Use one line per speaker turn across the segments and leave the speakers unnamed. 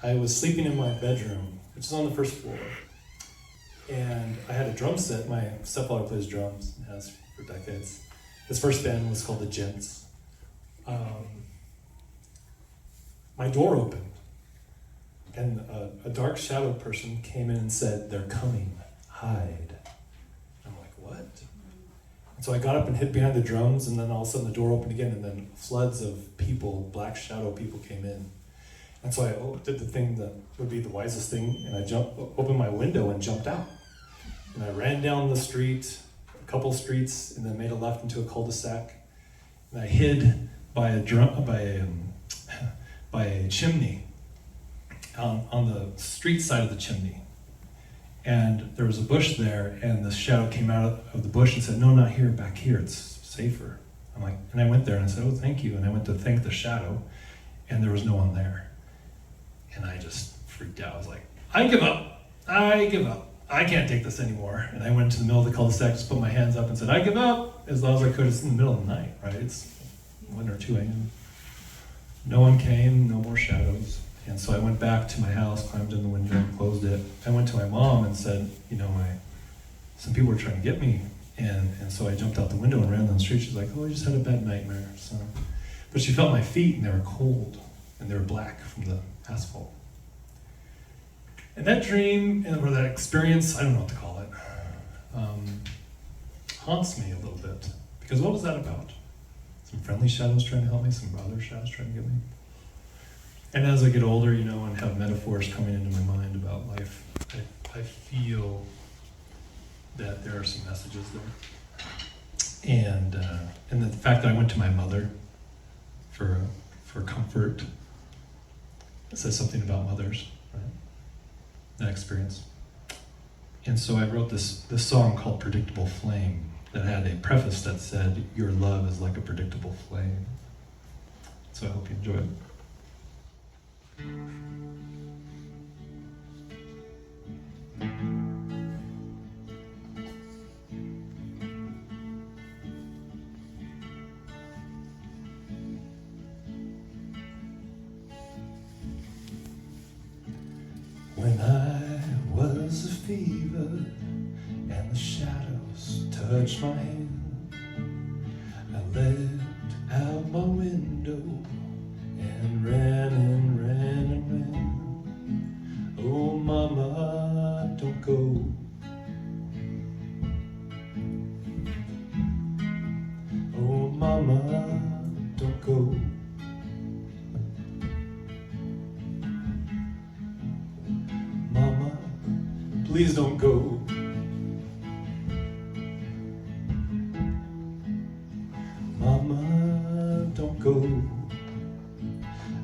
I was sleeping in my bedroom, which is on the first floor. And I had a drum set. My stepfather plays drums and has for decades. His first band was called the Gents. My door opened, and a dark shadowed person came in and said, "They're coming, hide." I'm like, what? And so I got up and hid behind the drums, and then all of a sudden the door opened again, and then floods of people, black shadow people came in. And so I did the thing that would be the wisest thing, and I opened my window and jumped out. And I ran down the street, a couple streets, and then made a left into a cul-de-sac. And I hid by a chimney, on the street side of the chimney. And there was a bush there, and the shadow came out of the bush and said, "No, not here, back here, it's safer." I'm like, and I went there and I said, "Oh, thank you." And I went to thank the shadow, and there was no one there. And I just freaked out. I was like, I give up. I can't take this anymore. And I went to the middle of the cul-de-sac, just put my hands up and said, "I give up," as loud as I could. It's in the middle of the night, right? It's 1 or 2 a.m. No one came, no more shadows. And so I went back to my house, climbed in the window, and closed it. I went to my mom and said, some people were trying to get me. And so I jumped out the window and ran down the street. She's like, "Oh, I just had a bad nightmare." So, but she felt my feet, and they were cold, and they were black from the asphalt. And that dream, or that experience, I don't know what to call it, haunts me a little bit. Because what was that about? Some friendly shadows trying to help me, some other shadows trying to get me. And as I get older, and have metaphors coming into my mind about life, I feel that there are some messages there. And the fact that I went to my mother for comfort, it says something about mothers, right? That experience. And so I wrote this song called "Predictable Flame" that had a preface that said, "Your love is like a predictable flame." So I hope you enjoy it. When I was a fever and the shadows touched my hand, I leapt out my window and ran and ran and ran. Oh, mama, don't go. Oh, mama, don't go. Mama, please don't go. Mama, don't go.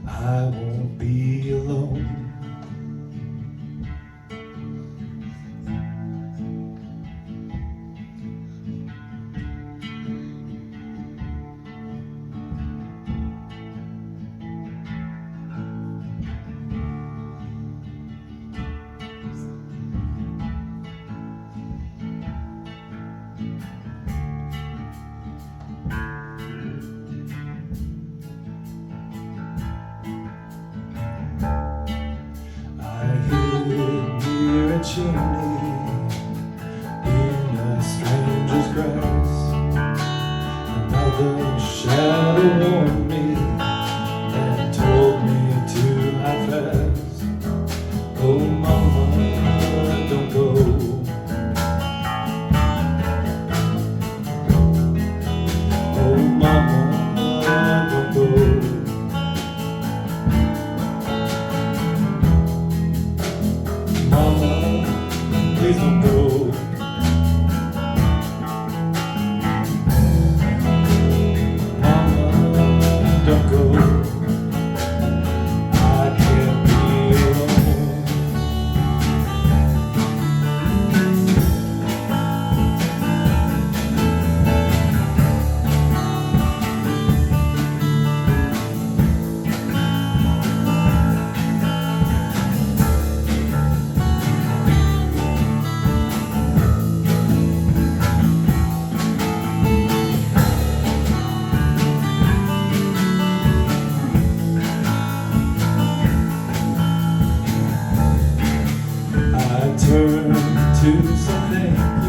I won't be alone. Chimney in a stranger's grass. Another shadow warned me and told me to hide fast. Oh, mama, don't go. Oh, mama, don't go. Please don't go. do something